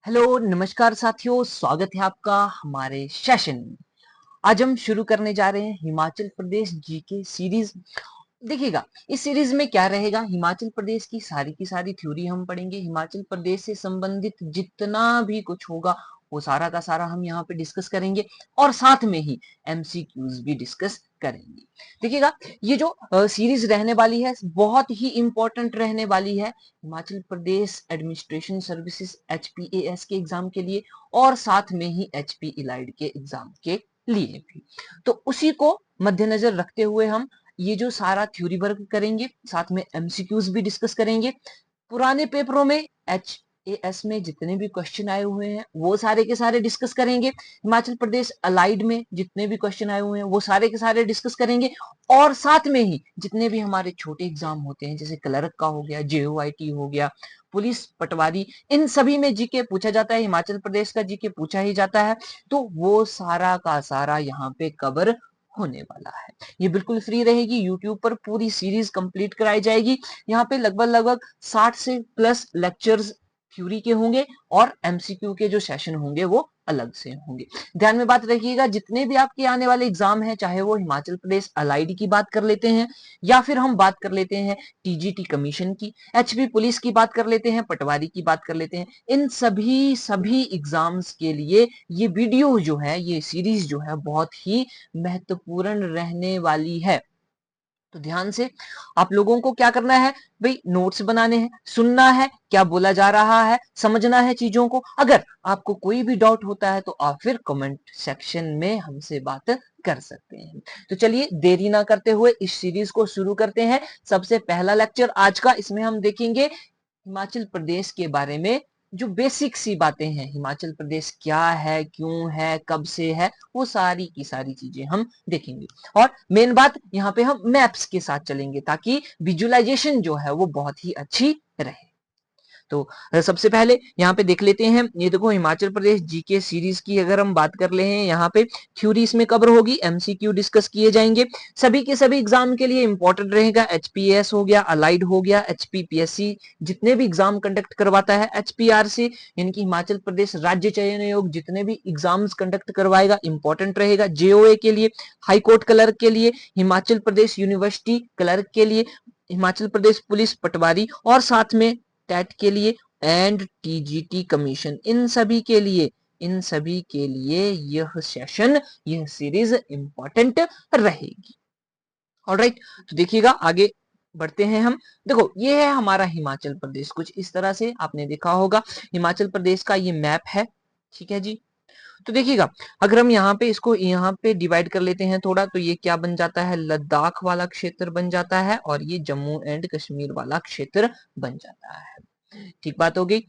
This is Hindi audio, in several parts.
हेलो नमस्कार साथियों, स्वागत है आपका हमारे सेशन में। आज हम शुरू करने जा रहे हैं हिमाचल प्रदेश जीके सीरीज। देखिएगा, इस सीरीज में क्या रहेगा, हिमाचल प्रदेश की सारी थ्योरी हम पढ़ेंगे। हिमाचल प्रदेश से संबंधित जितना भी कुछ होगा वो सारा का सारा हम यहाँ पे डिस्कस करेंगे और साथ में ही एमसीक्यूज भी डिस्कस करेंगे। देखिएगा, ये जो सीरीज रहने वाली है बहुत ही इंपॉर्टेंट रहने वाली है हिमाचल प्रदेश एडमिनिस्ट्रेशन सर्विसेज एचपीएएस के एग्जाम के लिए और साथ में ही एचपी इलाइड के एग्जाम के लिए भी। तो उसी को मद्देनजर रखते हुए हम ये जो सारा थ्योरी वर्क करेंगे, साथ में एमसीक्यूज भी डिस्कस करेंगे। पुराने पेपरों में एचएएस में जितने भी क्वेश्चन आए हुए हैं वो सारे के सारे डिस्कस करेंगे। हिमाचल प्रदेश अलाइड में जितने भी क्वेश्चन आए हुए हैं वो सारे के सारे डिस्कस करेंगे और साथ में ही जितने भी हमारे छोटे एग्जाम होते हैं जैसे क्लर्क का हो गया, जेओआईटी हो गया, पुलिस पटवारी, इन सभी में जीके पूछा जाता है, हिमाचल प्रदेश का जीके पूछा ही जाता है। तो वो सारा का सारा यहाँ पे कवर होने वाला है। ये बिल्कुल फ्री रहेगी, यूट्यूब पर पूरी सीरीज कंप्लीट कराई जाएगी। यहाँ पे लगभग 60 से प्लस लेक्चर्स थ्योरी के होंगे और एमसीक्यू के जो सेशन होंगे वो अलग से होंगे। ध्यान में बात रखिएगा, जितने भी आपके आने वाले एग्जाम हैं, चाहे वो हिमाचल प्रदेश अलाइड की बात कर लेते हैं या फिर हम बात कर लेते हैं टीजीटी कमीशन की, एचपी पुलिस की बात कर लेते हैं, पटवारी की बात कर लेते हैं, इन सभी एग्जाम्स के लिए ये वीडियो जो है, ये सीरीज जो है बहुत ही महत्वपूर्ण रहने वाली है। तो ध्यान से आप लोगों को क्या करना है भाई, नोट्स बनाने हैं, सुनना है क्या बोला जा रहा है, समझना है चीजों को। अगर आपको कोई भी डाउट होता है तो आप फिर कमेंट सेक्शन में हमसे बात कर सकते हैं। तो चलिए देरी ना करते हुए इस सीरीज को शुरू करते हैं। सबसे पहला लेक्चर आज का, इसमें हम देखेंगे हिमाचल प्रदेश के बारे में जो बेसिक सी बातें हैं। हिमाचल प्रदेश क्या है, क्यों है, कब से है, वो सारी की सारी चीजें हम देखेंगे। और मेन बात, यहाँ पे हम मैप्स के साथ चलेंगे ताकि विजुअलाइजेशन जो है वो बहुत ही अच्छी रहे। तो सबसे पहले यहाँ पे देख लेते हैं, ये देखो हिमाचल प्रदेश जीके सीरीज की अगर हम बात कर ले हैं, यहाँ पे थ्योरी इसमें कवर होगी, एमसीक्यू डिस्कस किए जाएंगे। सभी के सभी एग्जाम के लिए इंपॉर्टेंट रहेगा। एचपीएस हो गया, अलाइड हो गया, एचपीपीएससी जितने भी एग्जाम कंडक्ट करवाता है, एचपीआरसी यानी कि हिमाचल प्रदेश राज्य चयन आयोग जितने भी एग्जाम्स कंडक्ट करवाएगा इंपॉर्टेंट रहेगा। जेओए के लिए, हाईकोर्ट क्लर्क के लिए, हिमाचल प्रदेश यूनिवर्सिटी क्लर्क के लिए, हिमाचल प्रदेश पुलिस पटवारी और साथ में टेट के लिए एंड टीजीटी कमीशन, इन सभी के लिए यह सेशन, यह सीरीज इंपॉर्टेंट रहेगी। ऑलराइट, तो देखिएगा आगे बढ़ते हैं हम। देखो ये है हमारा हिमाचल प्रदेश, कुछ इस तरह से आपने देखा होगा हिमाचल प्रदेश का ये मैप है। ठीक है जी, तो देखिएगा अगर हम यहाँ पे इसको यहाँ पे डिवाइड कर लेते हैं थोड़ा, तो ये क्या बन जाता है, लद्दाख वाला क्षेत्र बन जाता है और ये जम्मू एंड कश्मीर वाला क्षेत्र बन जाता है। ठीक बात हो गई।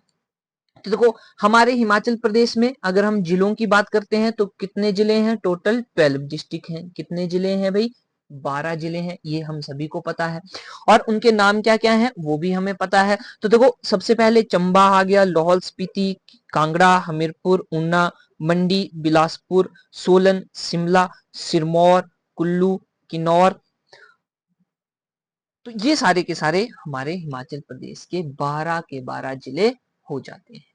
तो देखो हमारे हिमाचल प्रदेश में अगर हम जिलों की बात करते हैं तो कितने जिले हैं, टोटल 12 डिस्ट्रिक्ट हैं। कितने जिले हैं भाई, 12 जिले हैं, ये हम सभी को पता है। और उनके नाम क्या क्या हैं वो भी हमें पता है। तो देखो सबसे पहले चंबा आ गया, लाहौल स्पीति, कांगड़ा, हमीरपुर, ऊना, मंडी, बिलासपुर, सोलन, शिमला, सिरमौर, कुल्लू, किन्नौर। तो ये सारे के सारे हमारे हिमाचल प्रदेश के 12 के 12 जिले हो जाते हैं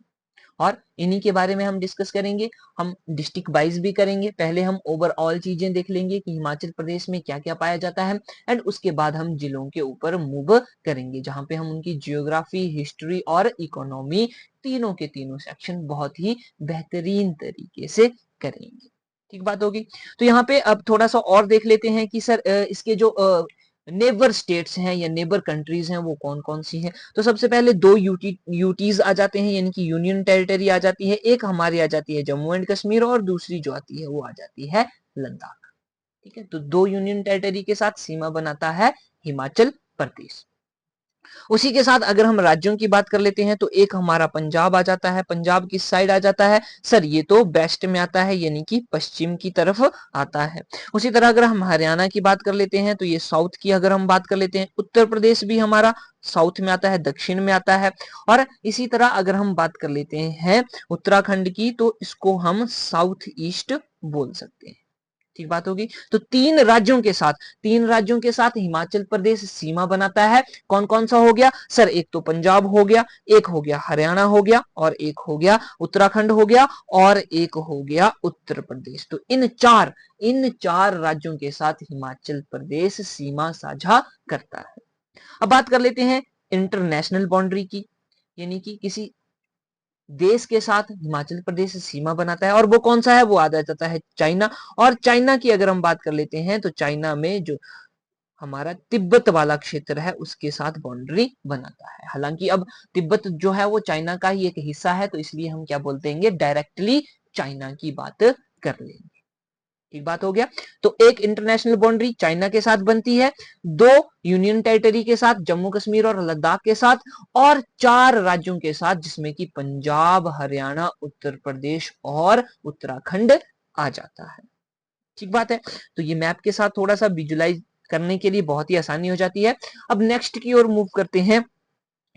और इन्हीं के बारे में हम डिस्कस करेंगे। हम डिस्ट्रिक्ट वाइज भी करेंगे। पहले हम ओवरऑल चीजें देख लेंगे कि हिमाचल प्रदेश में क्या क्या पाया जाता है एंड उसके बाद हम जिलों के ऊपर मूव करेंगे जहां पे हम उनकी जियोग्राफी, हिस्ट्री और इकोनॉमी तीनों के तीनों सेक्शन बहुत ही बेहतरीन तरीके से करेंगे। ठीक बात होगी। तो यहाँ पे अब थोड़ा सा और देख लेते हैं कि सर इसके जो नेबर स्टेट्स हैं या नेबर कंट्रीज हैं वो कौन कौन सी हैं। तो सबसे पहले दो यूटीज आ जाते हैं यानी कि यूनियन टेरिटरी आ जाती है। एक हमारी आ जाती है जम्मू एंड कश्मीर और दूसरी जो आती है वो आ जाती है लद्दाख। ठीक है, तो दो यूनियन टेरिटरी के साथ सीमा बनाता है हिमाचल प्रदेश। उसी के साथ अगर हम राज्यों की बात कर लेते हैं तो एक हमारा पंजाब आ जाता है। पंजाब किस साइड आ जाता है सर, ये तो वेस्ट में आता है यानी कि पश्चिम की तरफ आता है। उसी तरह अगर हम हरियाणा की बात कर लेते हैं तो ये साउथ की अगर हम बात कर लेते हैं, उत्तर प्रदेश भी हमारा साउथ में आता है, दक्षिण में आता है। और इसी तरह अगर हम बात कर लेते हैं उत्तराखंड की तो इसको हम साउथ ईस्ट बोल सकते हैं। ठीक बात होगी। तो तीन राज्यों के साथ हिमाचल प्रदेश सीमा बनाता है। कौन कौन सा हो गया सर? एक तो पंजाब हो गया, एक हो गया हरियाणा हो गया, और एक हो गया उत्तराखंड हो गया, और एक हो गया उत्तर प्रदेश। तो इन चार राज्यों के साथ हिमाचल प्रदेश सीमा साझा करता है। अब बात कर लेते हैं इंटरनेशनल बाउंड्री की, यानी कि किसी देश के साथ हिमाचल प्रदेश सीमा बनाता है, और वो कौन सा है? वो आ जाता है चाइना। और चाइना की अगर हम बात कर लेते हैं तो चाइना में जो हमारा तिब्बत वाला क्षेत्र है उसके साथ बाउंड्री बनाता है। हालांकि अब तिब्बत जो है वो चाइना का ही एक हिस्सा है, तो इसलिए हम क्या बोलते हैं, डायरेक्टली चाइना की बात कर लेंगे। ठीक बात हो गया। तो एक इंटरनेशनल बाउंड्री चाइना के साथ बनती है, दो यूनियन टेरिटरी के साथ, जम्मू कश्मीर और लद्दाख के साथ, और चार राज्यों के साथ जिसमें कि पंजाब, हरियाणा, उत्तर प्रदेश और उत्तराखंड आ जाता है। ठीक बात है। तो ये मैप के साथ थोड़ा सा विजुलाइज करने के लिए बहुत ही आसानी हो जाती है। अब नेक्स्ट की ओर मूव करते हैं,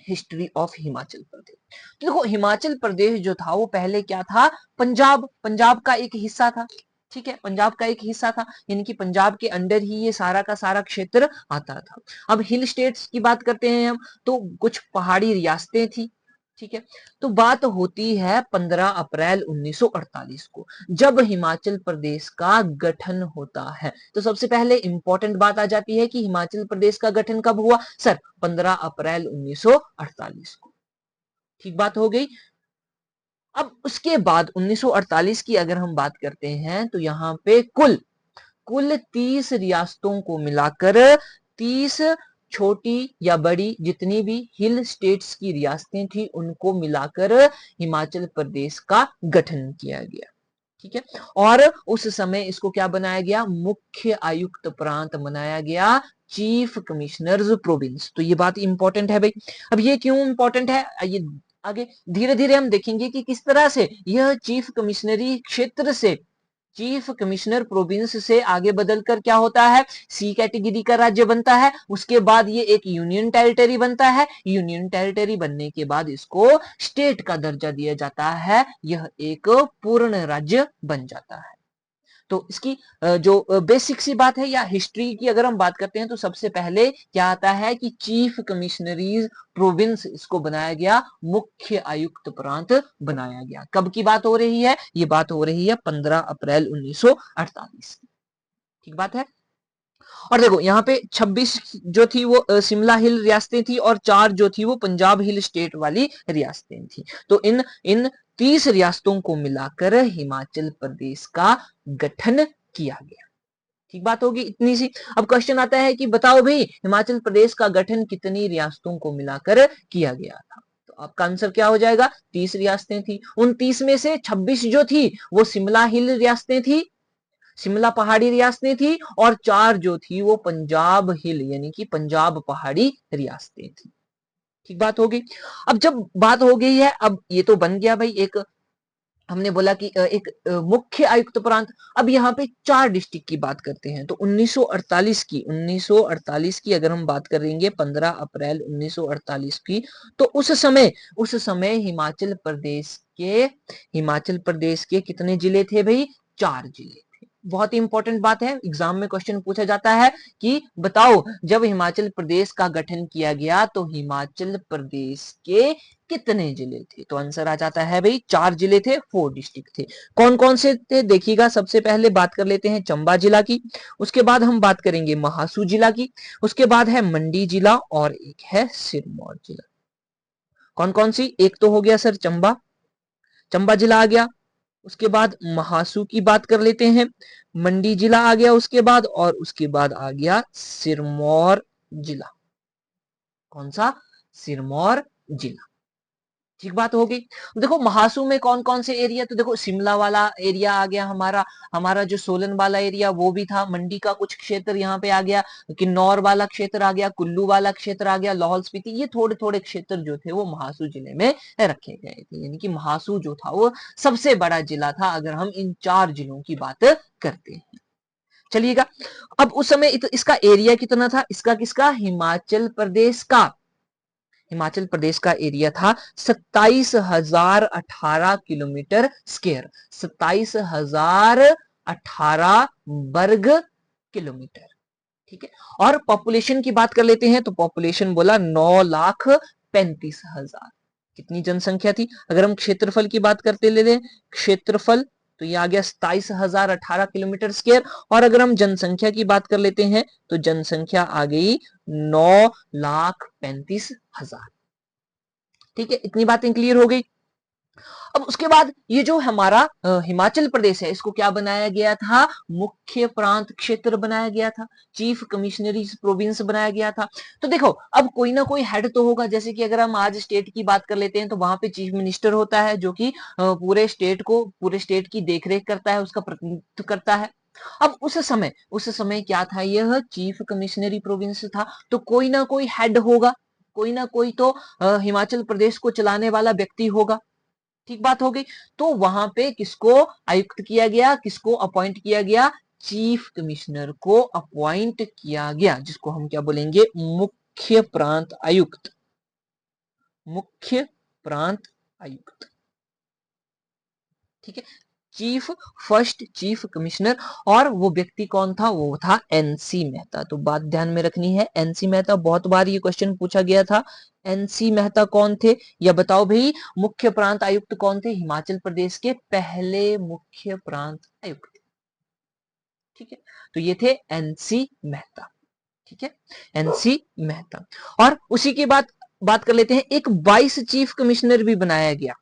हिस्ट्री ऑफ हिमाचल प्रदेश। तो देखो हिमाचल प्रदेश जो था वो पहले क्या था? पंजाब का एक हिस्सा था। ठीक है, पंजाब का एक हिस्सा था, यानी कि पंजाब के अंडर ही ये सारा का सारा क्षेत्र आता था। अब हिल स्टेट्स की बात करते हैं हम, तो कुछ पहाड़ी रियासतें थी। ठीक है, तो बात होती है 15 अप्रैल 1948 को, जब हिमाचल प्रदेश का गठन होता है। तो सबसे पहले इंपॉर्टेंट बात आ जाती है कि हिमाचल प्रदेश का गठन कब हुआ सर? 15 अप्रैल 1948 को। ठीक बात हो गई। अब उसके बाद 1948 की अगर हम बात करते हैं तो यहाँ पे कुल 30 रियासतों को मिलाकर 30 छोटी या बड़ी जितनी भी हिल स्टेट्स की रियासतें थी उनको मिलाकर हिमाचल प्रदेश का गठन किया गया। ठीक है, और उस समय इसको क्या बनाया गया? मुख्य आयुक्त प्रांत बनाया गया, चीफ कमिश्नर्स प्रोविंस। तो ये बात इंपॉर्टेंट है भाई। अब ये क्यों इंपॉर्टेंट है, ये आगे धीरे धीरे हम देखेंगे कि किस तरह से यह चीफ कमिश्नरी क्षेत्र से, चीफ कमिश्नर प्रोविंस से आगे बदलकर क्या होता है? सी कैटेगरी का राज्य बनता है। उसके बाद ये एक यूनियन टेरिटरी बनता है। यूनियन टेरिटरी बनने के बाद इसको स्टेट का दर्जा दिया जाता है। यह एक पूर्ण राज्य बन जाता है। तो इसकी जो बेसिक सी बात है या हिस्ट्री की अगर हम बात करते हैं तो सबसे पहले क्या आता है कि चीफ कमिश्नरीज प्रोविंस इसको बनाया गया, मुख्य आयुक्त प्रांत बनाया गया। कब की बात हो रही है? ये बात हो रही है 15 अप्रैल 1948 की। ठीक बात है। और देखो यहाँ पे 26 जो थी वो शिमला हिल रियासतें थी, और 4 जो थी वो पंजाब हिल स्टेट वाली रियासतें थी। तो इन 30 रियासतों को मिलाकर हिमाचल प्रदेश का गठन किया गया। ठीक बात होगी इतनी सी। अब क्वेश्चन आता है कि बताओ भाई हिमाचल प्रदेश का गठन कितनी रियासतों को मिलाकर किया गया था? तो आपका आंसर क्या हो जाएगा? 30 रियासतें थी। उन 30 में से 26 जो थी वो शिमला हिल रियासतें थी, शिमला पहाड़ी रियासतें थी, और 4 जो थी वो पंजाब हिल यानी कि पंजाब पहाड़ी रियासतें थी। ठीक बात होगी। अब जब बात हो गई है, अब ये तो बन गया भाई एक, हमने बोला कि एक मुख्य आयुक्त प्रांत। अब यहाँ पे 4 डिस्ट्रिक्ट की बात करते हैं। तो 1948 की अगर हम बात करेंगे 15 अप्रैल 1948 की, तो उस समय हिमाचल प्रदेश के कितने जिले थे भाई? 4 जिले। बहुत ही इंपॉर्टेंट बात है, एग्जाम में क्वेश्चन पूछा जाता है कि बताओ जब हिमाचल प्रदेश का गठन किया गया तो हिमाचल प्रदेश के कितने जिले थे? तो आंसर आ जाता है भाई 4 जिले थे, 4 डिस्ट्रिक्ट थे। कौन कौन से थे देखिएगा। सबसे पहले बात कर लेते हैं चंबा जिला की, उसके बाद हम बात करेंगे महासू जिला की, उसके बाद है मंडी जिला, और एक है सिरमौर जिला। कौन कौन सी? एक तो हो गया सर चंबा जिला आ गया, उसके बाद महासू की बात कर लेते हैं, मंडी जिला आ गया उसके बाद, और उसके बाद आ गया सिरमौर जिला। कौन सा? सिरमौर जिला। ठीक बात हो गई। देखो महासू में कौन कौन से एरिया, तो देखो शिमला वाला एरिया आ गया हमारा, हमारा जो सोलन वाला एरिया वो भी था, मंडी का कुछ क्षेत्र यहाँ पे आ गया, किन्नौर वाला क्षेत्र आ गया, कुल्लू वाला क्षेत्र आ गया, लाहौल स्पीति, ये थोड़े थोड़े क्षेत्र जो थे वो महासू जिले में रखे गए थे। यानी कि महासू जो था वो सबसे बड़ा जिला था अगर हम इन 4 जिलों की बात करते हैं। चलिएगा, अब उस समय इसका एरिया कितना था? इसका किसका? हिमाचल प्रदेश का एरिया था 27,018 किलोमीटर स्क्वायर, 27,018 18 वर्ग किलोमीटर। ठीक है, और पॉपुलेशन की बात कर लेते हैं तो पॉपुलेशन बोला 9,35,000। कितनी जनसंख्या थी? अगर हम क्षेत्रफल की बात करते ले लें क्षेत्रफल, तो ये आ गया 27,018 किलोमीटर स्क्वायर। और अगर हम जनसंख्या की बात कर लेते हैं तो जनसंख्या आ गई 9,35,000। ठीक है, इतनी बातें क्लियर हो गई। अब उसके बाद ये जो हमारा हिमाचल प्रदेश है, इसको क्या बनाया गया था? मुख्य प्रांत क्षेत्र बनाया गया था, चीफ कमिश्नरी प्रोविंस बनाया गया था। तो देखो, अब कोई ना कोई हेड तो होगा। जैसे कि अगर हम आज स्टेट की बात कर लेते हैं तो वहां पे चीफ मिनिस्टर होता है, जो कि पूरे स्टेट की देखरेख करता है, उसका प्रतिनिधित्व करता है। अब उस समय क्या था? यह चीफ कमिश्नरी प्रोविंस था, तो कोई ना कोई हेड होगा, कोई ना कोई तो हिमाचल प्रदेश को चलाने वाला व्यक्ति होगा। ठीक बात हो गई। तो वहां पे किसको आयुक्त किया गया, किसको अपॉइंट किया गया? चीफ कमिश्नर को अपॉइंट किया गया, जिसको हम क्या बोलेंगे? मुख्य प्रांत आयुक्त। मुख्य प्रांत आयुक्त। ठीक है, फर्स्ट चीफ कमिश्नर। और वो व्यक्ति कौन था? वो था एनसी मेहता। तो बात ध्यान में रखनी है, एनसी मेहता, बहुत बार ये क्वेश्चन पूछा गया था। एनसी मेहता कौन थे? या बताओ भाई, मुख्य प्रांत आयुक्त कौन थे? हिमाचल प्रदेश के पहले मुख्य प्रांत आयुक्त। ठीक है, तो ये थे एनसी मेहता। ठीक है, एनसी मेहता। और उसी की बात कर लेते हैं, एक 22 चीफ कमिश्नर भी बनाया गया।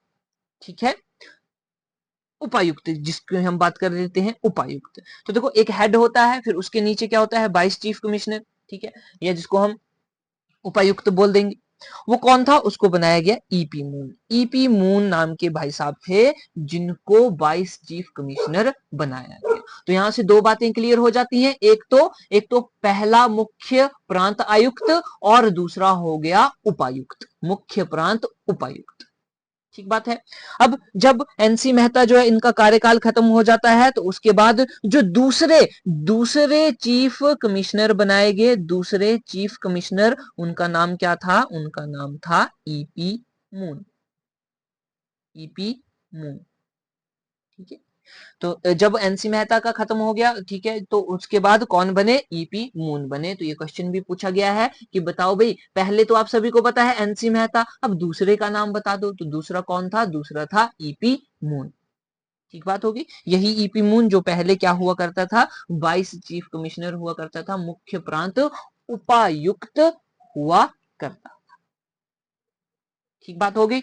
ठीक है, उपायुक्त, जिसकी हम बात कर लेते हैं उपायुक्त। तो देखो, एक हेड होता है, फिर उसके नीचे क्या होता है? 22 चीफ कमिश्नर। ठीक है, या जिसको हम उपायुक्त बोल देंगे। वो कौन था? उसको बनाया गया ईपी मून। ईपी मून नाम के भाई साहब थे, जिनको 22 चीफ कमिश्नर बनाया गया। तो यहां से दो बातें क्लियर हो जाती हैं। एक तो पहला मुख्य प्रांत आयुक्त, और दूसरा हो गया उपायुक्त, मुख्य प्रांत उपायुक्त। ठीक बात है। अब जब एनसी मेहता जो है, इनका कार्यकाल खत्म हो जाता है, तो उसके बाद जो दूसरे दूसरे चीफ कमिश्नर बनाए गए, दूसरे चीफ कमिश्नर, उनका नाम क्या था? उनका नाम था ईपी मून। EP moon. ठीक है, तो जब एनसी मेहता का खत्म हो गया, ठीक है, तो उसके बाद कौन बने? ईपी मून बने। तो ये क्वेश्चन भी पूछा गया है कि बताओ भाई, पहले तो आप सभी को पता है एनसी मेहता, अब दूसरे का नाम बता दो। तो दूसरा कौन था? दूसरा था ईपी मून। ठीक बात होगी। यही ईपी मून जो पहले क्या हुआ करता था? 22 चीफ कमिश्नर हुआ करता था, मुख्य प्रांत उपायुक्त हुआ करता। ठीक बात होगी।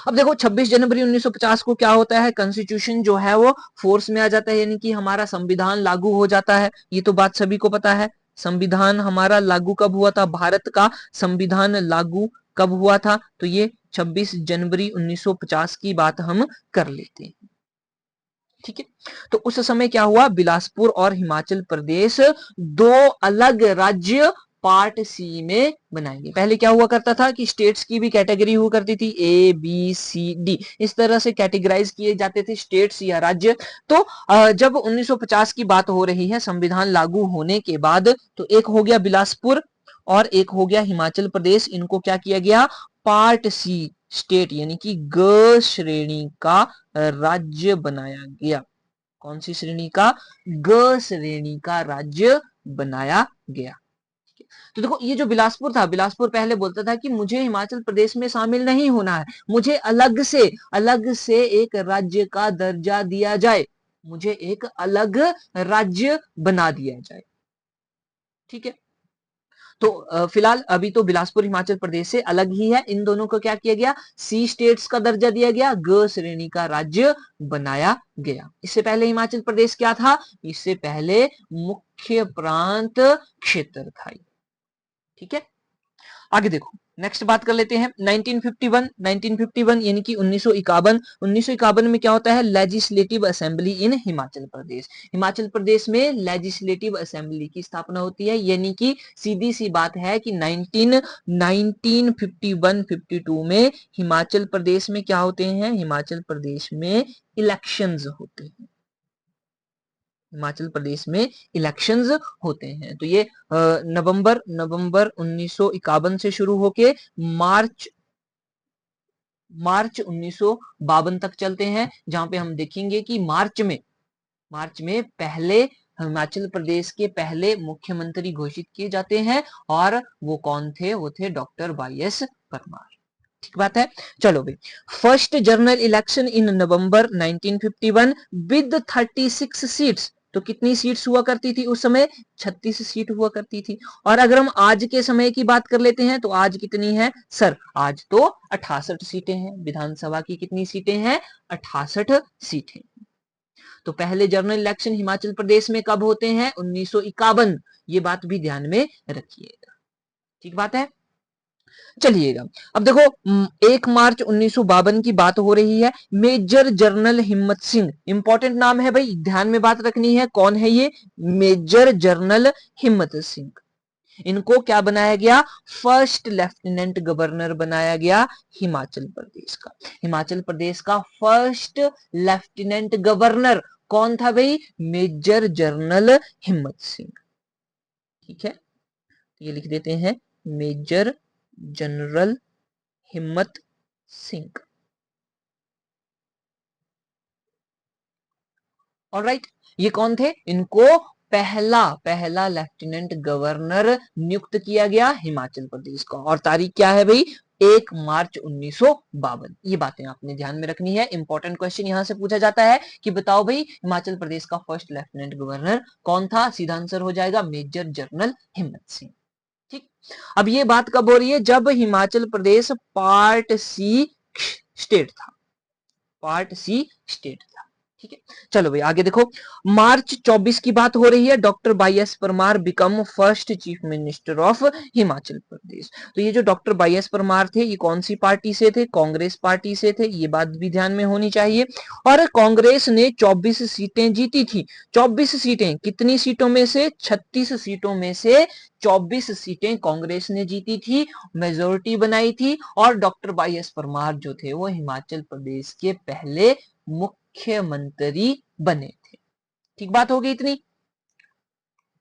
अब देखो, 26 जनवरी 1950 को क्या होता है? कॉन्स्टिट्यूशन जो है वो फोर्स में आ जाता है, यानी कि हमारा संविधान लागू हो जाता है। ये तो बात सभी को पता है। संविधान हमारा लागू कब हुआ था? भारत का संविधान लागू कब हुआ था? तो ये 26 जनवरी 1950 की बात हम कर लेते हैं। ठीक है, तो उस समय क्या हुआ? बिलासपुर और हिमाचल प्रदेश दो अलग राज्य पार्ट सी में बनाएंगे। पहले क्या हुआ करता था कि स्टेट्स की भी कैटेगरी हुआ करती थी, ए बी सी डी, इस तरह से कैटेगराइज किए जाते थे स्टेट्स या राज्य। तो जब 1950 की बात हो रही है, संविधान लागू होने के बाद, तो एक हो गया बिलासपुर और एक हो गया हिमाचल प्रदेश। इनको क्या किया गया? पार्ट सी स्टेट, यानी कि ग श्रेणी का राज्य बनाया गया। कौन सी श्रेणी का? ग श्रेणी का राज्य बनाया गया। तो देखो, ये जो बिलासपुर था, बिलासपुर पहले बोलता था कि मुझे हिमाचल प्रदेश में शामिल नहीं होना है, मुझे अलग से एक राज्य का दर्जा दिया जाए, मुझे एक अलग राज्य बना दिया जाए। ठीक है, तो फिलहाल अभी तो बिलासपुर हिमाचल प्रदेश से अलग ही है। इन दोनों को क्या किया गया? सी स्टेट्स का दर्जा दिया गया, ग श्रेणी का राज्य बनाया गया। इससे पहले हिमाचल प्रदेश क्या था? इससे पहले मुख्य प्रांत क्षेत्र था। ठीक है, आगे देखो, नेक्स्ट बात कर लेते हैं 1951 यानी कि 1951 में क्या होता है? Legislative assembly in Himachal Pradesh. Himachal Pradesh में लेजिस्लेटिव असेंबली की स्थापना होती है, यानी कि सीधी सी बात है कि 1951-52 में हिमाचल प्रदेश में क्या होते हैं? हिमाचल प्रदेश में इलेक्शंस होते हैं। हिमाचल प्रदेश में इलेक्शंस होते हैं। तो ये नवंबर 1951 से शुरू होके मार्च 1952 तक चलते हैं, जहां पे हम देखेंगे कि मार्च में पहले हिमाचल प्रदेश के पहले मुख्यमंत्री घोषित किए जाते हैं, और वो कौन थे? वो थे डॉक्टर वाई एस परमार। ठीक बात है। चलो भाई, first general election in November 1951 with 36 seats. तो कितनी सीट्स हुआ करती थी उस समय? 36 सीट हुआ करती थी। और अगर हम आज के समय की बात कर लेते हैं तो आज कितनी है सर? आज तो 68 सीटें हैं। विधानसभा की कितनी सीटें हैं? 68 सीटें। तो पहले जनरल इलेक्शन हिमाचल प्रदेश में कब होते हैं? 1951। ये बात भी ध्यान में रखिएगा। ठीक बात है। चलिएगा, अब देखो 1 मार्च 1952 की बात हो रही है। मेजर जनरल हिम्मत सिंह, इंपॉर्टेंट नाम है भाई, ध्यान में बात रखनी है। कौन है ये? मेजर जनरल हिम्मत सिंह। इनको क्या बनाया गया? फर्स्ट लेफ्टिनेंट गवर्नर बनाया गया हिमाचल प्रदेश का। हिमाचल प्रदेश का फर्स्ट लेफ्टिनेंट गवर्नर कौन था भाई? मेजर जनरल हिम्मत सिंह। ठीक है, ये लिख देते हैं, मेजर जनरल हिम्मत सिंह। ऑलराइट, ये कौन थे? इनको पहला लेफ्टिनेंट गवर्नर नियुक्त किया गया हिमाचल प्रदेश का। और तारीख क्या है भाई? 1 मार्च 1952। ये बातें आपने ध्यान में रखनी है। इंपॉर्टेंट क्वेश्चन यहां से पूछा जाता है कि बताओ भाई हिमाचल प्रदेश का फर्स्ट लेफ्टिनेंट गवर्नर कौन था? सीधा आंसर हो जाएगा मेजर जनरल हिम्मत सिंह। ठीक, अब ये बात कब हो रही है? जब Himachal Pradesh part C state था। पार्ट सी स्टेट था। ठीक है, चलो भाई आगे देखो, मार्च 24 की बात हो रही है। Doctor Y S Parmar become first chief minister of Himachal Pradesh. तो ये जो डॉक्टर वाई एस परमार थे, ये कौन सी पार्टी से थे? कांग्रेस पार्टी से थे। ये बात भी ध्यान में होनी चाहिए। और कांग्रेस ने 24 सीटें जीती थी। 24 सीटें, कितनी सीटों में से? 36 सीटों में से 24 सीटें कांग्रेस ने जीती थी, मेजोरिटी बनाई थी। और डॉक्टर वाई एस परमार जो थे वो हिमाचल प्रदेश के पहले मुख्यमंत्री बने थे। ठीक बात हो गई इतनी।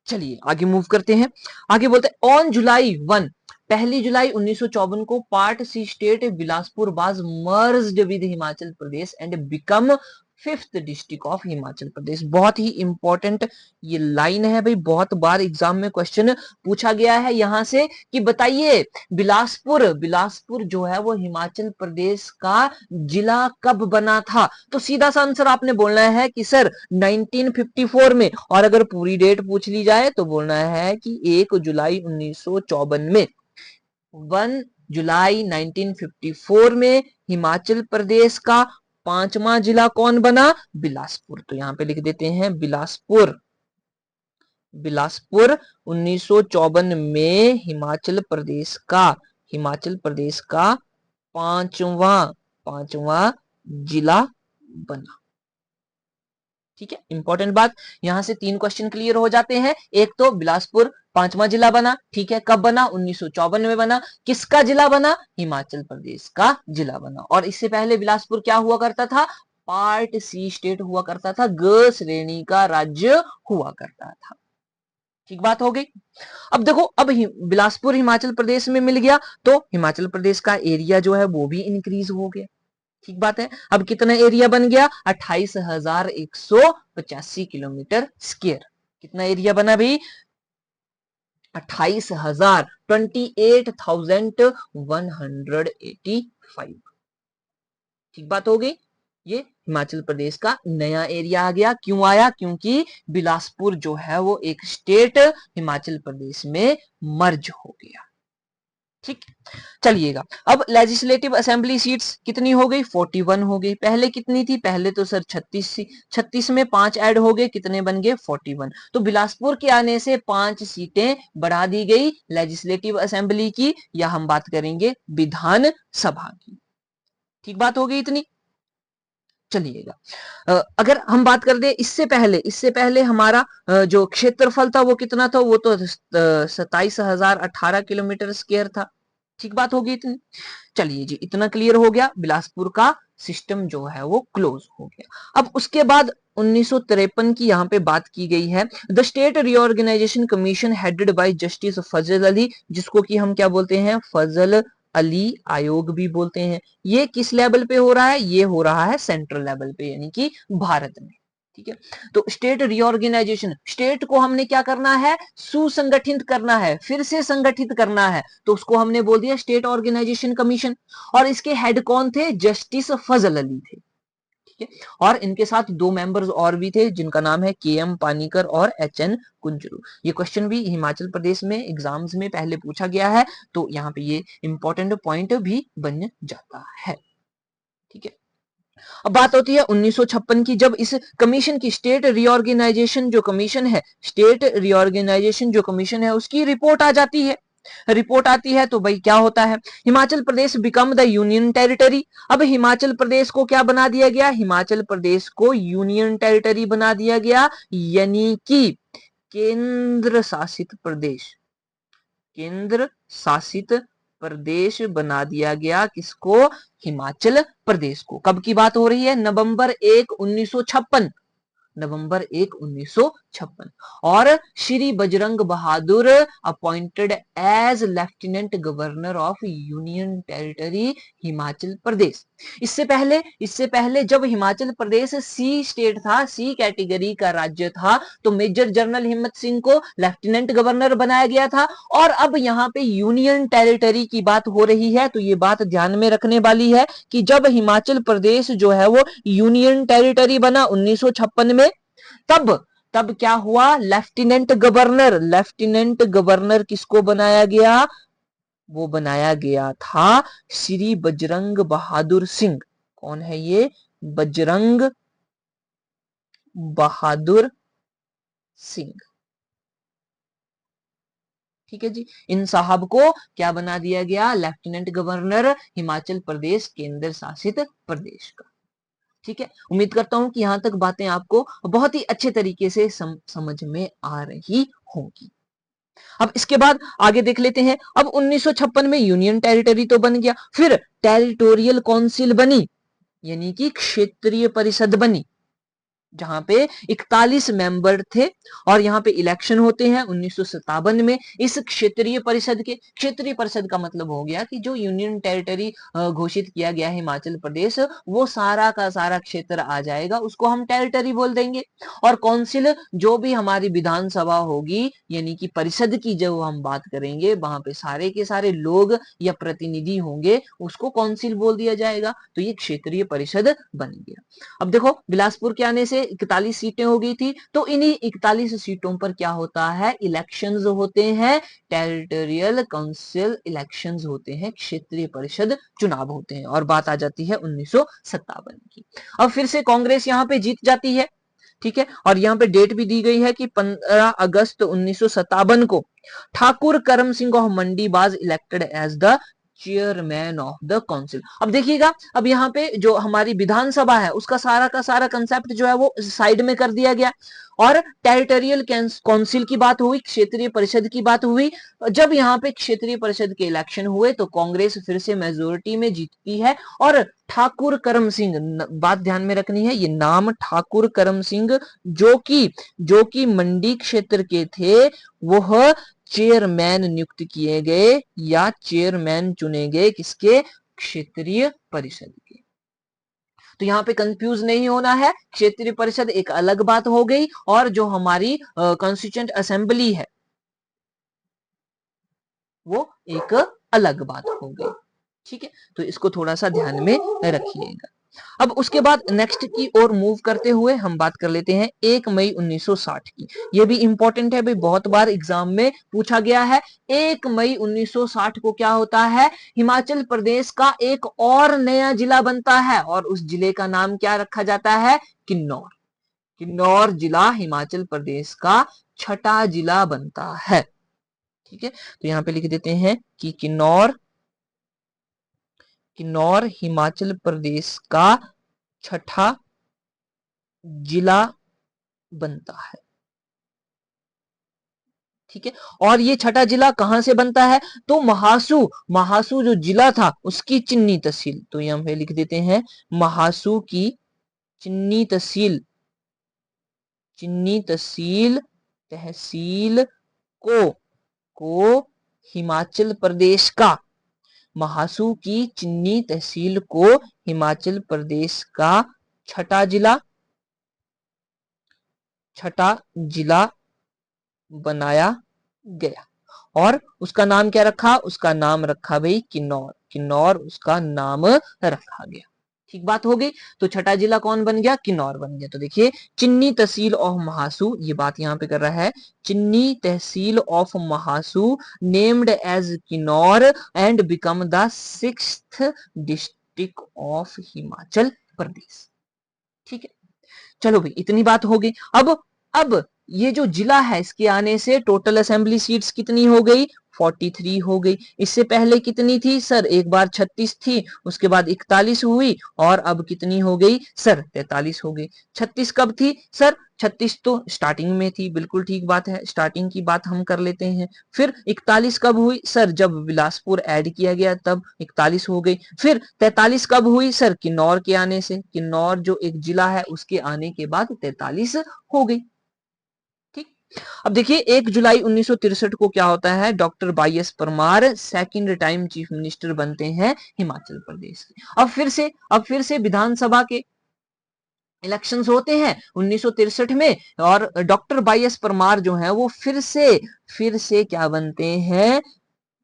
चलिए आगे मूव करते हैं। आगे बोलते हैं ऑन जुलाई 1, 1 जुलाई 1954 को part C state Bilaspur was merged with Himachal Pradesh and become 5th district of Himachal Pradesh. बहुत ही इंपॉर्टेंट ये लाइन है भाई, बहुत बार एग्जाम में क्वेश्चन पूछा गया है यहां से कि बताइए बिलासपुर जो है वो हिमाचल प्रदेश का जिला कब बना था? तो सीधा सा आंसर आपने बोलना है कि सर 1954 में। और अगर पूरी डेट पूछ ली जाए तो बोलना है कि 1 जुलाई 1954 में। 1 जुलाई 1954 में हिमाचल प्रदेश का 5वां जिला कौन बना? बिलासपुर। तो यहां पे लिख देते हैं बिलासपुर। 1954 में हिमाचल प्रदेश का पांचवा जिला बना। ठीक है, इंपॉर्टेंट बात, यहां से 3 क्वेश्चन क्लियर हो जाते हैं। एक तो बिलासपुर 5वां जिला बना। ठीक है, कब बना? 1954 में बना। किसका जिला बना? हिमाचल प्रदेश का जिला बना। और इससे पहले बिलासपुर क्या हुआ करता था? पार्ट सी स्टेट हुआ करता था, ग श्रेणी का राज्य हुआ करता था। ठीक बात हो गई। अब देखो, अब बिलासपुर हिमाचल प्रदेश में मिल गया तो हिमाचल प्रदेश का एरिया जो है वो भी इंक्रीज हो गया। ठीक बात है। अब कितना एरिया बन गया? 28,185 किलोमीटर स्क्वायर। कितना एरिया बना भाई? 28,000, 28,185। ठीक बात हो गई। ये हिमाचल प्रदेश का नया एरिया आ गया। क्यों आया? क्योंकि बिलासपुर जो है वो एक स्टेट हिमाचल प्रदेश में मर्ज हो गया। ठीक, चलिएगा, अब लेजिस्लेटिव असेंबली सीट्स कितनी हो गई? 41 हो गई। पहले कितनी थी? पहले तो सर 36 में 5 ऐड हो गए, कितने बन गए? 41। तो बिलासपुर के आने से 5 सीटें बढ़ा दी गई लेजिस्लेटिव असेंबली की, या हम बात करेंगे विधान सभा की। ठीक बात हो गई इतनी। चलिएगा, अगर हम बात कर दे इससे पहले हमारा जो क्षेत्रफल था वो कितना था? वो तो 27,018 किलोमीटर स्क्वायर था। ठीक बात होगी इतनी। चलिए जी, इतना क्लियर हो गया। बिलासपुर का सिस्टम जो है वो क्लोज हो गया। अब उसके बाद 1953 की यहाँ पे बात की गई है। The state reorganisation commission headed by justice Fazal Ali, जिसको कि हम क्या बोलते हैं? फजल अली आयोग भी बोलते हैं। ये किस लेवल पे हो रहा है? ये हो रहा है सेंट्रल लेवल पे, यानी कि भारत में। ठीक है। तो स्टेट रीऑर्गेनाइजेशन, स्टेट को हमने क्या करना है, सुसंगठित करना है, फिर से संगठित करना है, तो उसको हमने बोल दिया स्टेट ऑर्गेनाइजेशन कमीशन। और इसके हेड कौन थे, जस्टिस फजल अली थे। ठीक है। और इनके साथ दो मेंबर्स और भी थे जिनका नाम है के एम पानीकर और एच एन कुंजरू। ये क्वेश्चन भी हिमाचल प्रदेश में एग्जाम्स में पहले पूछा गया है, तो यहाँ पे ये इंपॉर्टेंट पॉइंट भी बन जाता है। ठीक है। अब बात होती है 1956 की, जब इस कमीशन की स्टेट रीऑर्गेनाइजेशन जो कमीशन है, स्टेट रीऑर्गेनाइजेशन जो कमीशन है उसकी रिपोर्ट आ जाती है। रिपोर्ट आती है तो भाई क्या होता है, Himachal Pradesh become the union territory. अब हिमाचल प्रदेश को क्या बना दिया गया, हिमाचल प्रदेश को यूनियन टेरिटरी बना दिया गया, यानी कि केंद्र शासित प्रदेश, केंद्र शासित प्रदेश बना दिया गया। किसको, हिमाचल प्रदेश को। कब की बात हो रही है, नवंबर 1 1956, नवंबर 1 1956। और Shri Bajrang Bahadur appointed as lieutenant governor of union territory Himachal Pradesh. इससे पहले जब हिमाचल प्रदेश सी स्टेट था, सी कैटेगरी का राज्य था, तो मेजर जनरल हिम्मत सिंह को लेफ्टिनेंट गवर्नर बनाया गया था। और अब यहाँ पे यूनियन टेरिटरी की बात हो रही है, तो ये बात ध्यान में रखने वाली है कि जब हिमाचल प्रदेश जो है वो यूनियन टेरिटरी बना 1956 में, तब तब क्या हुआ, लेफ्टिनेंट गवर्नर, लेफ्टिनेंट गवर्नर किसको बनाया गया, वो बनाया गया था श्री बजरंग बहादुर सिंह। कौन है ये, बजरंग बहादुर सिंह। ठीक है जी, इन साहब को क्या बना दिया गया, लेफ्टिनेंट गवर्नर हिमाचल प्रदेश केंद्र शासित प्रदेश का। ठीक है। उम्मीद करता हूं कि यहां तक बातें आपको बहुत ही अच्छे तरीके से समझ में आ रही होंगी। अब इसके बाद आगे देख लेते हैं। अब 1956 में यूनियन टेरिटरी तो बन गया, फिर टेरिटोरियल काउंसिल बनी, यानी कि क्षेत्रीय परिषद बनी, जहां पे 41 मेंबर थे। और यहाँ पे इलेक्शन होते हैं 1957 में इस क्षेत्रीय परिषद के। क्षेत्रीय परिषद का मतलब हो गया कि जो यूनियन टेरिटरी घोषित किया गया है हिमाचल प्रदेश, वो सारा का सारा क्षेत्र आ जाएगा, उसको हम टेरिटरी बोल देंगे। और काउंसिल, जो भी हमारी विधानसभा होगी, यानी कि परिषद की जो हम बात करेंगे, वहां पे सारे के सारे लोग या प्रतिनिधि होंगे, उसको काउंसिल बोल दिया जाएगा। तो ये क्षेत्रीय परिषद बन गया। अब देखो, बिलासपुर के आने से 41 सीटें हो गई थी, तो इन्हीं 41 सीटों पर क्या होता है, इलेक्शंस होते हैं, टेरिटोरियल काउंसिल इलेक्शंस होते हैं, क्षेत्रीय परिषद चुनाव होते हैं। और बात आ जाती है 1957 की। अब फिर से कांग्रेस यहाँ पे जीत जाती है। ठीक है। और यहाँ पे डेट भी दी गई है कि 15 अगस्त 1957 को Thakur Karam Singh of Mandi was elected as the chairman of the council. अब देखिएगा, अब यहाँ पे जो हमारी विधानसभा है उसका सारा का सारा कंसेप्ट जो है वो साइड में कर दिया गया, और टेरिटोरियल काउंसिल की बात हुई, क्षेत्रीय परिषद की बात हुई। जब यहाँ पे क्षेत्रीय परिषद के इलेक्शन हुए तो कांग्रेस फिर से मेजोरिटी में जीतती है, और ठाकुर करम सिंह, बात ध्यान में रखनी है, ये नाम ठाकुर करम सिंह जो कि मंडी क्षेत्र के थे, वह चेयरमैन नियुक्त किए गए या चेयरमैन चुने गए, किसके, क्षेत्रीय परिषद के। तो यहाँ पे कंफ्यूज नहीं होना है, क्षेत्रीय परिषद एक अलग बात हो गई, और जो हमारी कॉन्स्टिट्यूएंट असेंबली है वो एक अलग बात हो गई। ठीक है। तो इसको थोड़ा सा ध्यान में रखिएगा। अब उसके बाद नेक्स्ट की ओर मूव करते हुए हम बात कर लेते हैं 1 मई 1960 की। ये भी इंपॉर्टेंट है भाई, बहुत बार एग्जाम में पूछा गया है। 1 मई 1960 को क्या होता है, हिमाचल प्रदेश का एक और नया जिला बनता है, और उस जिले का नाम क्या रखा जाता है, किन्नौर। किन्नौर जिला हिमाचल प्रदेश का छठा जिला बनता है। ठीक है। तो यहाँ पे लिख देते हैं कि किन्नौर हिमाचल प्रदेश का छठा जिला बनता है। ठीक है। और ये छठा जिला कहां से बनता है, तो महासू जो जिला था उसकी चिन्नी तहसील, तो यहां पे लिख देते हैं महासू की चिन्नी तहसील, तहसील को हिमाचल प्रदेश का, महासू की चिन्नी तहसील को हिमाचल प्रदेश का छठा जिला छठा जिला बनाया गया और उसका नाम क्या रखा, उसका नाम रखा भाई किन्नौर, किन्नौर उसका नाम रखा गया। ठीक बात हो गई। तो छठा जिला कौन बन गया, किन्नौर बन गया। तो देखिए चिन्नी तहसील ऑफ महासू, ये बात यहां पे कर रहा है, Chini tehsil of Mahasu named as Kinnaur and become the 6th district of Himachal Pradesh. ठीक है, चलो भाई इतनी बात हो गई। अब ये जो जिला है इसके आने से टोटल असेंबली सीट्स कितनी हो गई, 43 हो गई। इससे पहले कितनी थी सर, एक बार 36 थी, उसके बाद 41 हुई और अब कितनी हो गई सर, 43 हो गई। 36 कब थी सर, 36 तो स्टार्टिंग में थी, बिल्कुल ठीक बात है, स्टार्टिंग की बात हम कर लेते हैं। फिर 41 कब हुई सर, जब बिलासपुर ऐड किया गया तब 41 हो गई। फिर 43 कब हुई सर, किन्नौर के आने से, किन्नौर जो एक जिला है उसके आने के बाद 43 हो गई। ठीक, अब देखिए 1 जुलाई 1963 को क्या होता है, doctor by S Parmar second time chief minister बनते हैं हिमाचल प्रदेश के। अब फिर से विधानसभा के इलेक्शंस होते हैं 1963 में और डॉक्टर बाई एस परमार जो है वो फिर से क्या बनते हैं,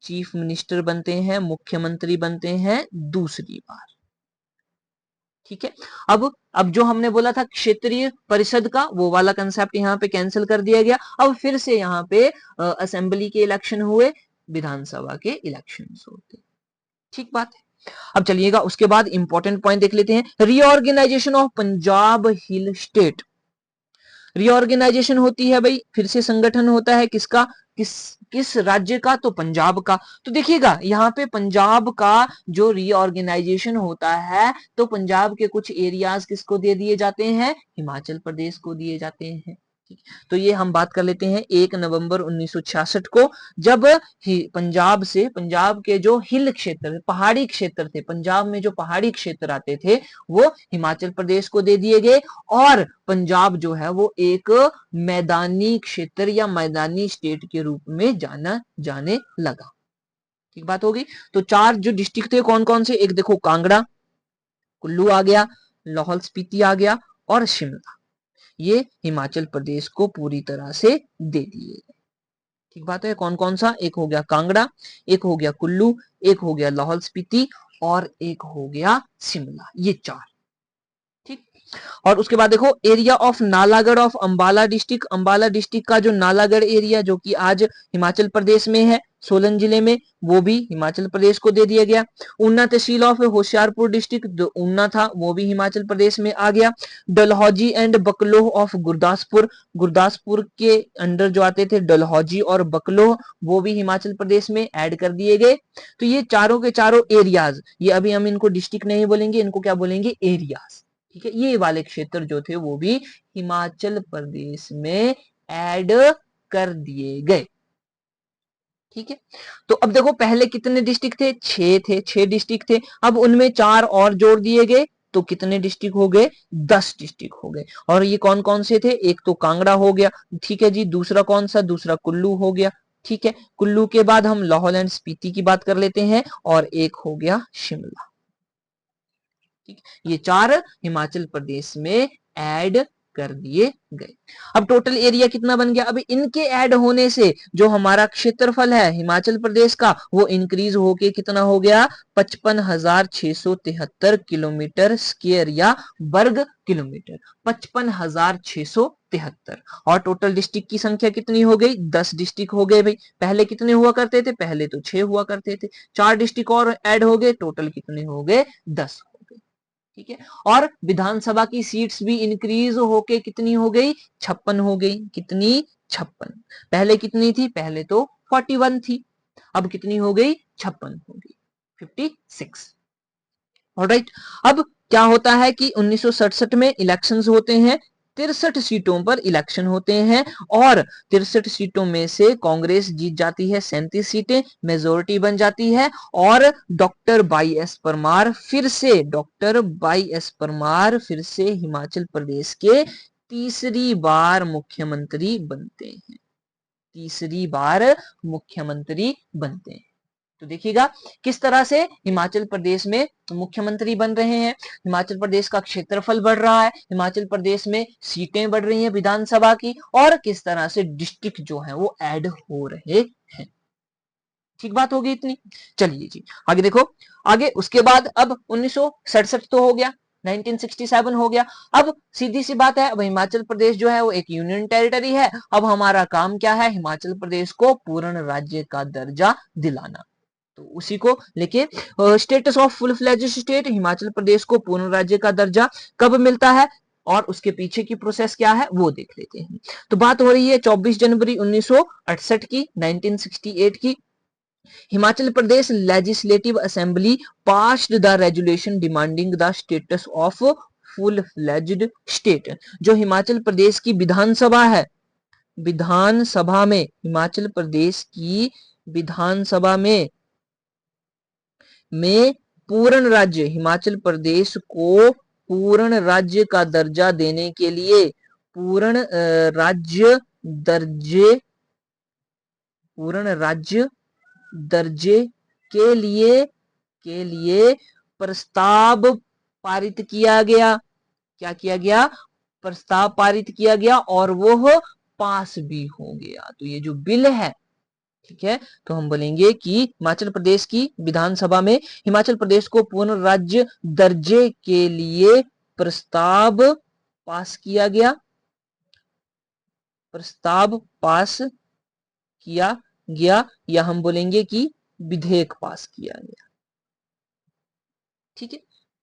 चीफ मिनिस्टर बनते हैं, मुख्यमंत्री बनते हैं दूसरी बार। ठीक है, अब जो हमने बोला था क्षेत्रीय परिषद का वो वाला कंसेप्ट यहाँ पे कैंसिल कर दिया गया। अब फिर से यहाँ पे असेंबली के इलेक्शन हुए, विधानसभा के इलेक्शंस होते। ठीक बात है। अब चलिएगा उसके बाद इंपॉर्टेंट पॉइंट देख लेते हैं, reorganisation of Punjab hill state. Reorganisation होती है भाई, फिर से संगठन होता है किसका, किस किस राज्य का, तो पंजाब का। तो देखिएगा यहाँ पे पंजाब का जो रीऑर्गेनाइजेशन होता है तो पंजाब के कुछ एरियाज किसको दे दिए जाते हैं, हिमाचल प्रदेश को दिए जाते हैं। ठीक, तो ये हम बात कर लेते हैं 1 नवंबर 1966 को, जब पंजाब के जो हिल क्षेत्र, पहाड़ी क्षेत्र थे, पंजाब में जो पहाड़ी क्षेत्र आते थे वो हिमाचल प्रदेश को दे दिए गए और पंजाब जो है वो एक मैदानी क्षेत्र या मैदानी स्टेट के रूप में जाने लगा। ठीक बात हो गई। तो 4 जो डिस्ट्रिक्ट थे कौन कौन से, एक देखो कांगड़ा, कुल्लू आ गया, लाहौल स्पीति आ गया और शिमला, ये हिमाचल प्रदेश को पूरी तरह से दे दिए। ठीक बात है, कौन कौन सा, एक हो गया कांगड़ा, एक हो गया कुल्लू, एक हो गया लाहौल स्पीति और एक हो गया शिमला, ये 4। ठीक, और उसके बाद देखो area of Nalagarh of Ambala district, Ambala district का जो नालागढ़ एरिया जो कि आज हिमाचल प्रदेश में है, सोलन जिले में, वो भी हिमाचल प्रदेश को दे दिया गया। ऊना तहसील ऑफ होशियारपुर डिस्ट्रिक्ट, जो ऊना था वो भी हिमाचल प्रदेश में आ गया। डलहौजी एंड बकलोह ऑफ गुरदासपुर, गुरदासपुर के अंडर जो आते थे डलहौजी और बकलोह, वो भी हिमाचल प्रदेश में ऐड कर दिए गए। तो ये चारों के चारों एरियाज, ये अभी हम इनको डिस्ट्रिक्ट नहीं बोलेंगे, इनको क्या बोलेंगे, एरियाज। ठीक है, ये वाले क्षेत्र जो थे वो भी हिमाचल प्रदेश में ऐड कर दिए गए। ठीक है, तो अब देखो पहले कितने डिस्ट्रिक्ट थे, 6 थे, 6 डिस्ट्रिक्ट थे, अब उनमें 4 और जोड़ दिए गए तो कितने डिस्ट्रिक्ट हो गए, 10 डिस्ट्रिक्ट हो गए। और ये कौन कौन से थे, एक तो कांगड़ा हो गया, ठीक है जी, दूसरा कौन सा, दूसरा कुल्लू हो गया। ठीक है, कुल्लू के बाद हम लाहौल एंड स्पीति की बात कर लेते हैं और एक हो गया शिमला। ठीक, ये 4 हिमाचल प्रदेश में ऐड कर दिए गए। अब टोटल एरिया कितना बन गया, अब इनके ऐड होने से जो हमारा क्षेत्रफल है हिमाचल प्रदेश का वो इंक्रीज होके कितना हो गया, 55,673 किलोमीटर स्क्वायर या वर्ग किलोमीटर, 55,673। और टोटल डिस्ट्रिक्ट की संख्या कितनी हो गई, 10 डिस्ट्रिक्ट हो गए भाई। पहले कितने हुआ करते थे, पहले तो 6 हुआ करते थे, 4 डिस्ट्रिक्ट और ऐड हो गए, टोटल कितने हो गए, 10 हो गए। ठीक है, और विधानसभा की सीट्स भी इंक्रीज होके कितनी हो गई, 56 हो गई। कितनी, 56। पहले कितनी थी, पहले तो 41 थी, अब कितनी हो गई, 56 हो गई, 56। ऑलराइट, अब क्या होता है कि 1967 में इलेक्शंस होते हैं, 63 सीटों पर इलेक्शन होते हैं और 63 सीटों में से कांग्रेस जीत जाती है 37 सीटें, मेजोरिटी बन जाती है और डॉक्टर बाई एस परमार फिर से हिमाचल प्रदेश के तीसरी बार मुख्यमंत्री बनते हैं, तीसरी बार मुख्यमंत्री बनते हैं। तो देखिएगा किस तरह से हिमाचल प्रदेश में मुख्यमंत्री बन रहे हैं, हिमाचल प्रदेश का क्षेत्रफल बढ़ रहा है, हिमाचल प्रदेश में सीटें बढ़ रही हैं विधानसभा की, और किस तरह से डिस्ट्रिक्ट जो है वो ऐड हो रहे हैं। ठीक बात होगी इतनी। चलिए जी आगे देखो। आगे उसके बाद अब 1967 तो हो गया, 1967 हो गया। अब सीधी सी बात है, अब हिमाचल प्रदेश जो है वो एक यूनियन टेरिटरी है। अब हमारा काम क्या है, हिमाचल प्रदेश को पूर्ण राज्य का दर्जा दिलाना। तो उसी को लेके status of full fledged state, Himachal Pradesh को पूर्ण राज्य का दर्जा कब मिलता है और उसके पीछे की प्रोसेस क्या है वो देख लेते हैं। तो बात हो रही है 24 जनवरी 1968 की, 1968 की। Himachal Pradesh legislative assembly passed the resolution demanding the status of full fledged state. जो हिमाचल प्रदेश की विधानसभा है, विधानसभा में, हिमाचल प्रदेश की विधानसभा में पूर्ण राज्य, हिमाचल प्रदेश को पूर्ण राज्य का दर्जा देने के लिए, पूर्ण राज्य दर्जे, पूर्ण राज्य दर्जे के लिए प्रस्ताव पारित किया गया। क्या किया गया, प्रस्ताव पारित किया गया और वो पास भी हो गया। तो ये जो बिल है, ठीक है, तो हम बोलेंगे कि हिमाचल प्रदेश की विधानसभा में हिमाचल प्रदेश को पूर्ण राज्य दर्जे के लिए प्रस्ताव पास किया गया, प्रस्ताव पास किया गया, या हम बोलेंगे कि विधेयक पास किया गया। ठीक है,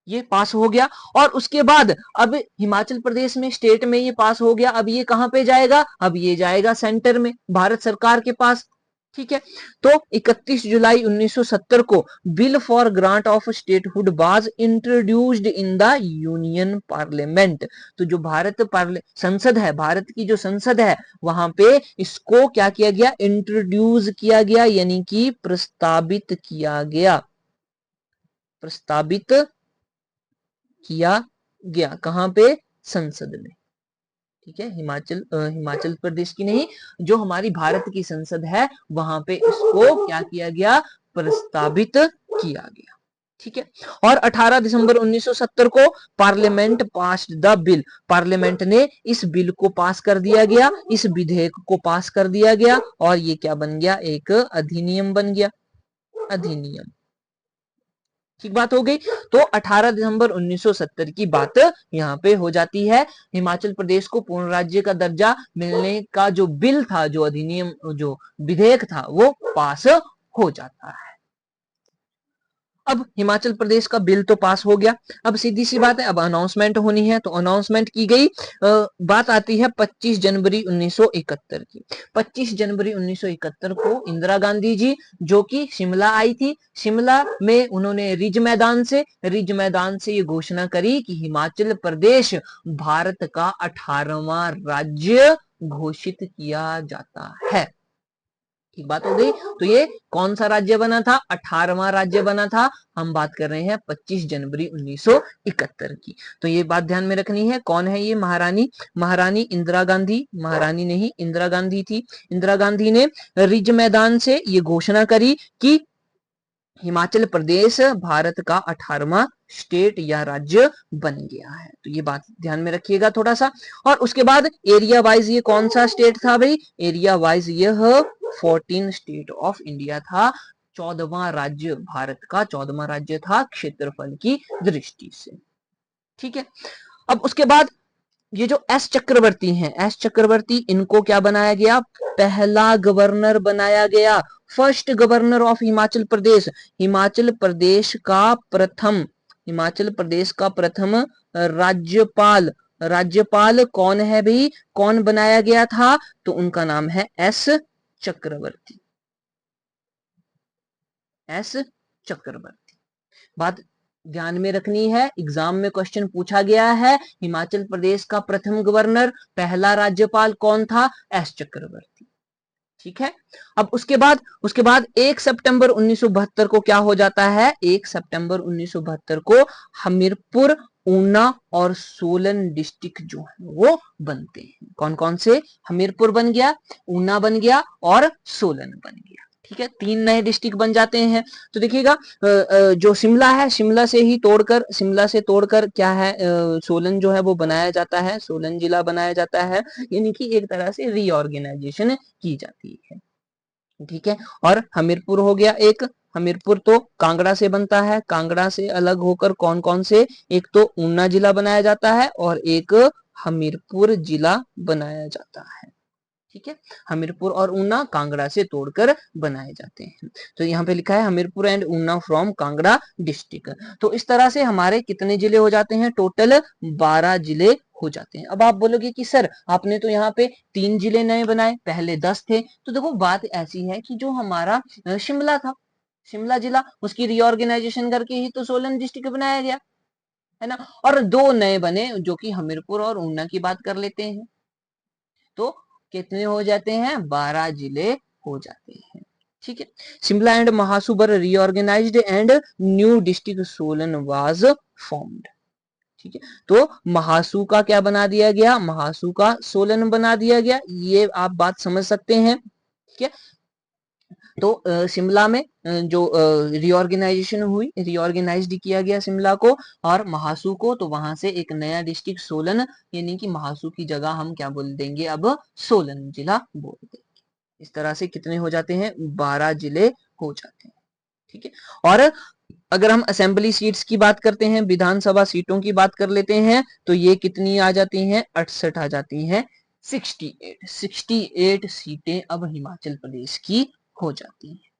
ये पास हो गया। और उसके बाद अब हिमाचल प्रदेश में स्टेट में ये पास हो गया, अब ये कहां पे जाएगा, अब ये जाएगा सेंटर में, भारत सरकार के पास। ठीक है, तो 31 जुलाई 1970 को bill for grant of statehood was introduced in the union parliament. तो जो संसद है, भारत की जो संसद है, वहां पे इसको क्या किया गया, इंट्रोड्यूस किया गया, यानी कि प्रस्तावित किया गया, प्रस्तावित किया गया। कहां पे, संसद में। ठीक है, हिमाचल प्रदेश की नहीं, जो हमारी भारत की संसद है वहां पे इसको क्या किया गया, प्रस्तावित किया गया। ठीक है, और 18 दिसंबर 1970 को parliament passed the bill, parliament ने इस बिल को पास कर दिया गया, इस विधेयक को पास कर दिया गया, और ये क्या बन गया, एक अधिनियम बन गया, अधिनियम। ठीक बात हो गई। तो 18 दिसंबर 1970 की बात यहाँ पे हो जाती है। हिमाचल प्रदेश को पूर्ण राज्य का दर्जा मिलने का जो बिल था, जो अधिनियम, जो विधेयक था, वो पास हो जाता है। अब हिमाचल प्रदेश का बिल तो पास हो गया, अब सीधी सी बात है, अब अनाउंसमेंट होनी है, तो अनाउंसमेंट की गई। बात आती है 25 जनवरी 1971 की। 25 जनवरी 1971 को इंदिरा गांधी जी, जो कि शिमला आई थी, शिमला में उन्होंने रिज मैदान से ये घोषणा करी कि हिमाचल प्रदेश भारत का 18वां राज्य घोषित किया जाता है। ठीक बात हो गई। तो ये कौन सा राज्य बना था, 18वां राज्य बना था। हम बात कर रहे हैं 25 जनवरी 1971 की। तो ये बात ध्यान में रखनी है। कौन है ये महारानी, महारानी इंदिरा गांधी, महारानी नहीं इंदिरा गांधी थी। इंदिरा गांधी ने रिज मैदान से ये घोषणा करी कि हिमाचल प्रदेश भारत का 18वां स्टेट या राज्य बन गया है। तो ये बात ध्यान में रखिएगा थोड़ा सा। और उसके बाद एरिया वाइज ये कौन सा स्टेट था भाई, एरिया वाइज यह 14 स्टेट ऑफ इंडिया था, 14वां राज्य, भारत का 14वां राज्य था क्षेत्रफल की दृष्टि से। ठीक है, अब उसके बाद ये जो एस चक्रवर्ती हैं, एस चक्रवर्ती, इनको क्या बनाया गया, पहला गवर्नर बनाया गया, फर्स्ट गवर्नर ऑफ हिमाचल प्रदेश। हिमाचल प्रदेश का प्रथम, हिमाचल प्रदेश का प्रथम राज्यपाल, राज्यपाल कौन है भाई, कौन बनाया गया था, तो उनका नाम है एस चक्रवर्ती, एस चक्रवर्ती। बात ध्यान में रखनी है, एग्जाम में क्वेश्चन पूछा गया है, हिमाचल प्रदेश का प्रथम गवर्नर, पहला राज्यपाल कौन था, एस चक्रवर्ती। ठीक है, अब उसके बाद 1 सितंबर 1972 को क्या हो जाता है, 1 सितंबर 1972 को हमीरपुर, ऊना और सोलन डिस्ट्रिक्ट जो है वो बनते हैं। कौन कौन से, हमीरपुर बन गया, ऊना बन गया और सोलन बन गया। ठीक है, 3 नए डिस्ट्रिक्ट बन जाते हैं। तो देखिएगा जो शिमला है, शिमला से तोड़कर क्या है, सोलन जो है वो बनाया जाता है, सोलन जिला बनाया जाता है, यानी कि एक तरह से रीऑर्गेनाइजेशन की जाती है। ठीक है, और हमीरपुर हो गया एक, हमीरपुर तो कांगड़ा से बनता है, कांगड़ा से अलग होकर कौन कौन से, एक तो ऊना जिला बनाया जाता है और एक हमीरपुर जिला बनाया जाता है। ठीक है, हमीरपुर और ऊना कांगड़ा से तोड़कर बनाए जाते हैं। तो यहाँ पे लिखा है Hamirpur and Una from Kangra district. तो इस तरह से हमारे कितने जिले हो जाते हैं, टोटल 12 जिले हो जाते हैं। अब आप बोलोगे कि सर आपने तो यहाँ पे 3 जिले नए बनाए, पहले 10 थे। तो देखो बात ऐसी है कि जो हमारा शिमला था, शिमला जिला, उसकी रीऑर्गेनाइजेशन करके ही तो सोलन डिस्ट्रिक्ट बनाया गया, है ना। और 2 नए बने जो कि हमीरपुर और ऊना की बात कर लेते हैं, तो कितने हो जाते हैं, 12 जिले हो जाते हैं। ठीक है, Shimla and Mahasu were reorganised and new district Solan was formed. ठीक है, तो महासू का क्या बना दिया गया, महासू का सोलन बना दिया गया, ये आप बात समझ सकते हैं। ठीक है, तो शिमला में जो रीऑर्गेनाइजेशन हुई, रीऑर्गेनाइज्ड किया गया शिमला को और महासू को, तो वहां से एक नया डिस्ट्रिक्ट सोलन, यानी कि महासू की जगह हम क्या बोल देंगे, अब सोलन जिला बोल देंगे। इस तरह से कितने हो जाते हैं, 12 जिले हो जाते हैं। ठीक है, और अगर हम असेंबली सीट्स की बात करते हैं, विधानसभा सीटों की बात कर लेते हैं, तो ये कितनी आ जाती हैं, 68 आ जाती हैं, 68 सीटें अब हिमाचल प्रदेश की हो जाती हैं।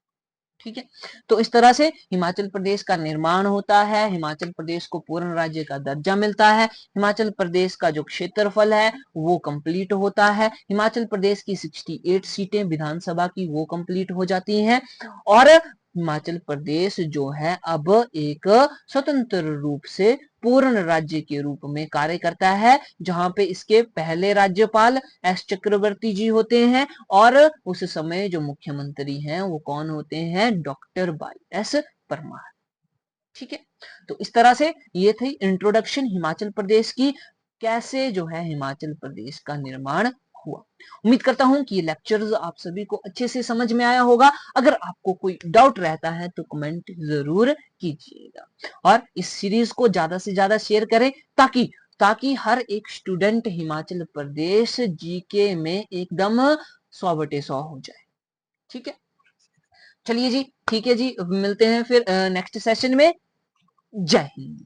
ठीक है, तो इस तरह से हिमाचल प्रदेश का निर्माण होता है, हिमाचल प्रदेश को पूर्ण राज्य का दर्जा मिलता है, हिमाचल प्रदेश का जो क्षेत्रफल है वो कंप्लीट होता है, हिमाचल प्रदेश की 68 सीटें विधानसभा की वो कंप्लीट हो जाती हैं, और हिमाचल प्रदेश जो है अब एक स्वतंत्र रूप से पूर्ण राज्य के रूप में कार्य करता है, जहां पे इसके पहले राज्यपाल एस चक्रवर्ती जी होते हैं, और उस समय जो मुख्यमंत्री हैं वो कौन होते हैं, डॉक्टर वाई एस परमार। ठीक है, तो इस तरह से ये थी इंट्रोडक्शन हिमाचल प्रदेश की, कैसे जो है हिमाचल प्रदेश का निर्माण हुआ। उम्मीद करता हूं कि ये लेक्चर्स आप सभी को अच्छे से समझ में आया होगा। अगर आपको कोई डाउट रहता है तो कमेंट जरूर कीजिएगा, और इस सीरीज को ज्यादा से ज्यादा शेयर करें, ताकि ताकि हर एक स्टूडेंट हिमाचल प्रदेश जीके में एकदम 100 बटे 100 हो जाए। ठीक है, चलिए जी, ठीक है जी, मिलते हैं फिर नेक्स्ट सेशन में। जय हिंद।